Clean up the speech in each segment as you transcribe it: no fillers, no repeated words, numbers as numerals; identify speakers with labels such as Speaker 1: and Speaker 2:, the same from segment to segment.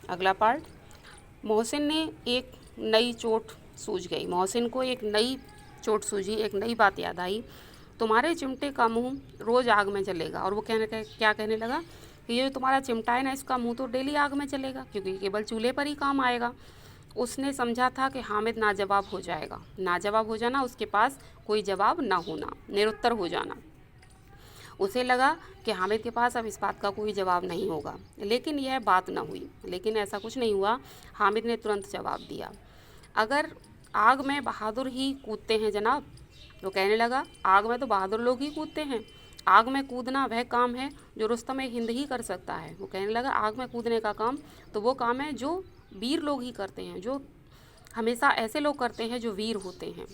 Speaker 1: अगला पार्ट, मोहसिन ने एक नई चोट सूझ गई। मोहसिन को एक नई चोट सूझी, एक नई बात याद आई। तुम्हारे चिमटे का मुंह रोज़ आग में जलेगा। और वो क्या कहने लगा कि ये तुम्हारा चिमटा है ना, इसका मुंह तो डेली आग में जलेगा, क्योंकि केवल चूल्हे पर ही काम आएगा। उसने समझा था कि हामिद नाजवाब हो जाएगा। नाजवाब हो जाना, उसके पास कोई जवाब ना होना, निरुत्तर हो जाना। उसे लगा कि हामिद के पास अब इस बात का कोई जवाब नहीं होगा, लेकिन यह बात न हुई। लेकिन ऐसा कुछ नहीं हुआ। हामिद ने तुरंत जवाब दिया, अगर आग में बहादुर ही कूदते हैं जनाब। वो कहने लगा, आग में तो बहादुर लोग ही कूदते हैं। आग में कूदना वह काम है जो रुस्तम हिंद ही कर सकता है। वो कहने लगा, आग में कूदने का काम तो वो काम है जो वीर लोग ही करते हैं, जो हमेशा ऐसे लोग करते हैं जो वीर होते हैं।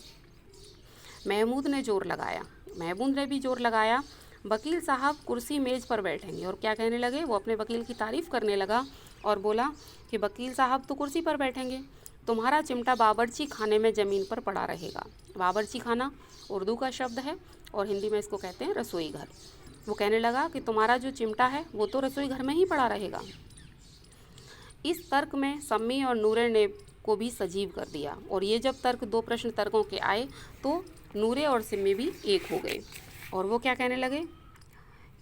Speaker 1: महमूद ने जोर लगाया। महमूद ने भी जोर लगाया। वकील साहब कुर्सी मेज़ पर बैठेंगे। और क्या कहने लगे, वो अपने वकील की तारीफ़ करने लगा और बोला कि वकील साहब तो कुर्सी पर बैठेंगे, तुम्हारा चिमटा बावर्ची खाने में ज़मीन पर पड़ा रहेगा। बावर्ची खाना उर्दू का शब्द है और हिंदी में इसको कहते हैं रसोई घर। वो कहने लगा कि तुम्हारा जो चिमटा है वो तो रसोई घर में ही पड़ा रहेगा। इस तर्क में सम्मी और नूरे ने को भी सजीव कर दिया। और ये जब तर्क, दो प्रश्न तर्कों के आए तो नूरे और सिम्मी भी एक हो गए। और वो क्या कहने लगे,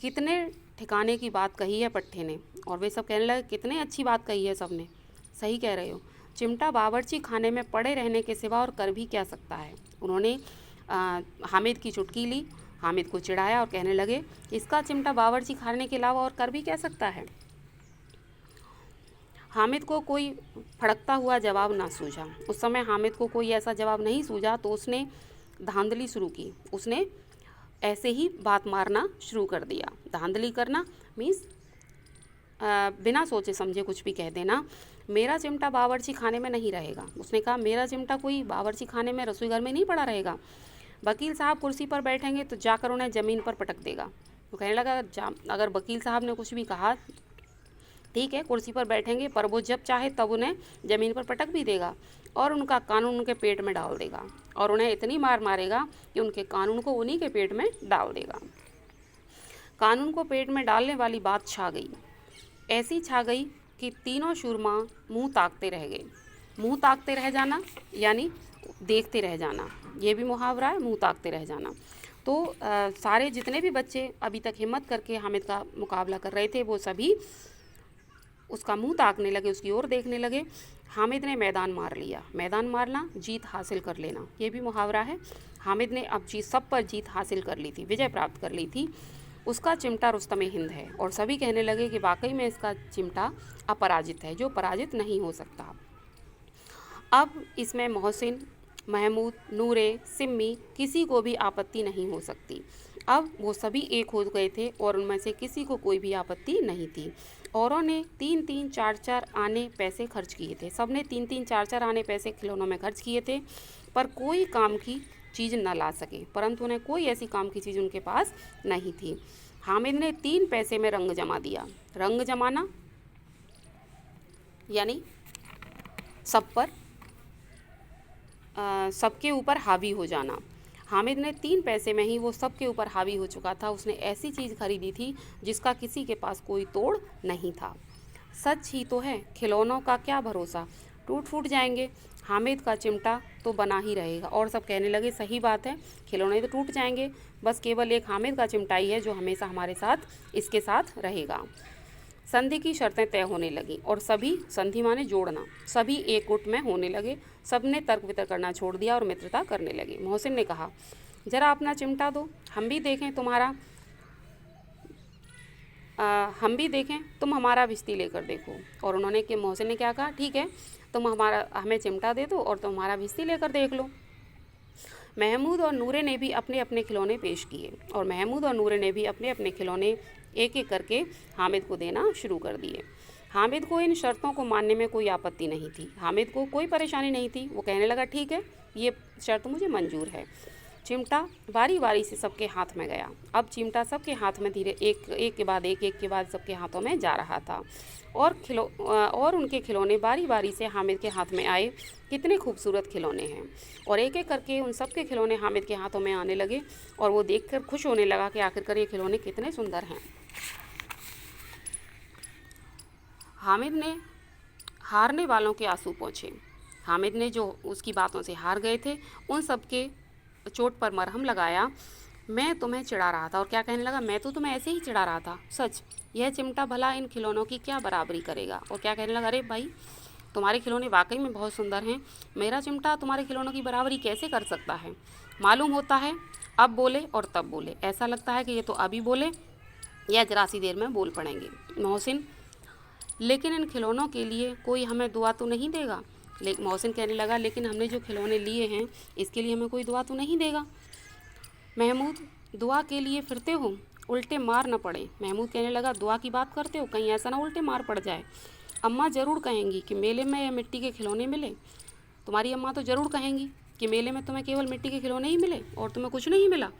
Speaker 1: कितने ठिकाने की बात कही है पट्टे ने। और वे सब कहने लगे, कितने अच्छी बात कही है सबने, सही कह रहे हो। चिमटा बावर्ची खाने में पड़े रहने के सिवा और कर भी क्या सकता है। उन्होंने हामिद की चुटकी ली, हामिद को चिढ़ाया और कहने लगे, इसका चिमटा बावर्ची खाने के अलावा और कर भी क्या सकता है। हामिद को कोई फड़कता हुआ जवाब ना सूझा। उस समय हामिद को कोई ऐसा जवाब नहीं सूझा तो उसने धांधली शुरू की। उसने ऐसे ही बात मारना शुरू कर दिया। धांधली करना मीन्स बिना सोचे समझे कुछ भी कह देना। मेरा चिमटा बावर्ची खाने में नहीं रहेगा। उसने कहा, मेरा चिमटा कोई बावर्ची खाने में, रसोई घर में नहीं पड़ा रहेगा। वकील साहब कुर्सी पर बैठेंगे तो जाकर उन्हें ज़मीन पर पटक देगा। वो कहने लगा, अगर वकील साहब ने कुछ भी कहा, ठीक है, कुर्सी पर बैठेंगे, पर वो जब चाहे तब उन्हें ज़मीन पर पटक भी देगा और उनका कानून उनके पेट में डाल देगा। और उन्हें इतनी मार मारेगा कि उनके कानून को उन्हीं के पेट में डाल देगा। कानून को पेट में डालने वाली बात छा गई। ऐसी छा गई कि तीनों शूरमा मुंह ताकते रह गए। मुंह ताकते रह जाना यानी देखते रह जाना, ये भी मुहावरा है, मुंह ताकते रह जाना। तो सारे जितने भी बच्चे अभी तक हिम्मत करके हामिद का मुकाबला कर रहे थे, वो सभी उसका मुंह ताकने लगे, उसकी ओर देखने लगे। हामिद ने मैदान मार लिया। मैदान मारना, जीत हासिल कर लेना, ये भी मुहावरा है। हामिद ने अब सब पर जीत हासिल कर ली थी, विजय प्राप्त कर ली थी। उसका चिमटा रुस्तम हिंद है। और सभी कहने लगे कि वाकई में इसका चिमटा अपराजित है, जो पराजित नहीं हो सकता। अब इसमें मोहसिन, महमूद, नूरे, सिम्मी, किसी को भी आपत्ति नहीं हो सकती। अब वो सभी एक हो गए थे और उनमें से किसी को कोई भी आपत्ति नहीं थी। औरों ने 3-3, 4-4 आने पैसे खर्च किए थे। सब ने 3-3, 4-4 आने पैसे खिलौनों में खर्च किए थे, पर कोई काम की चीज़ न ला सके। परंतु उन्हें कोई ऐसी काम की चीज़ उनके पास नहीं थी। हामिद ने 3 पैसे में रंग जमा दिया। रंग जमाना यानी सब पर, सबके ऊपर हावी हो जाना। हामिद ने 3 पैसे में ही वो सबके ऊपर हावी हो चुका था। उसने ऐसी चीज़ खरीदी थी जिसका किसी के पास कोई तोड़ नहीं था। सच ही तो है, खिलौनों का क्या भरोसा, टूट फूट जाएंगे। हामिद का चिमटा तो बना ही रहेगा। और सब कहने लगे, सही बात है, खिलौने तो टूट जाएंगे, बस केवल एक हामिद का चिमटा ही है जो हमेशा हमारे साथ, इसके साथ रहेगा। संधि की शर्तें तय होने लगीं और सभी, संधि माने जोड़ना, सभी एक गुट में होने लगे। सब ने तर्क वितर्क करना छोड़ दिया और मित्रता करने लगे। मोहसिन ने कहा, जरा अपना चिमटा दो, हम भी देखें तुम हमारा भिश्ती लेकर देखो। और उन्होंने कि मोहसिन ने क्या कहा, ठीक है, तुम हमें चिमटा दे दो और तुम हमारा भिश्ती लेकर देख लो। महमूद और नूरे ने भी अपने अपने खिलौने पेश किए और महमूद और नूरे ने भी अपने अपने खिलौने एक एक करके हामिद को देना शुरू कर दिए। हामिद को इन शर्तों को मानने में कोई आपत्ति नहीं थी। हामिद को कोई परेशानी नहीं थी। वो कहने लगा, ठीक है, ये शर्त मुझे मंजूर है। चिमटा बारी बारी से सबके हाथ में गया। अब चिमटा सबके हाथ में धीरे एक के बाद सबके हाथों में जा रहा था और उनके खिलौने बारी बारी से हामिद के हाथ में आए। कितने खूबसूरत खिलौने हैं। और एक एक करके उन सब के खिलौने हामिद के हाथों में आने लगे और वो देखकर खुश होने लगा कि आखिरकार ये खिलौने कितने सुंदर हैं। हामिद ने हारने वालों के आंसू पहुँचे। हामिद ने जो उसकी बातों से हार गए थे उन सब के चोट पर मरहम लगाया। मैं तुम्हें चिढ़ा रहा था, और क्या कहने लगा, मैं तो तुम्हें ऐसे ही चिढ़ा रहा था, सच यह चिमटा भला इन खिलौनों की क्या बराबरी करेगा। और क्या कहने लगा, अरे भाई तुम्हारे खिलौने वाकई में बहुत सुंदर हैं, मेरा चिमटा तुम्हारे खिलौनों की बराबरी कैसे कर सकता है। मालूम होता है अब बोले और तब बोले, ऐसा लगता है कि ये तो अभी बोले या जरा सी देर में बोल पड़ेंगे। मोहसिन, लेकिन इन खिलौनों के लिए कोई हमें दुआ तो नहीं देगा। मोहसिन कहने लगा, लेकिन हमने जो खिलौने लिए हैं इसके लिए हमें कोई दुआ तो नहीं देगा। महमूद, दुआ के लिए फिरते हो, उल्टे मार न पड़े। महमूद कहने लगा, दुआ की बात करते हो, कहीं ऐसा ना उल्टे मार पड़ जाए। अम्मा ज़रूर कहेंगी कि मेले में ये मिट्टी के खिलौने मिले। तुम्हारी अम्मा तो ज़रूर कहेंगी कि मेले में तुम्हें केवल मिट्टी के खिलौने ही मिले और तुम्हें कुछ नहीं मिला।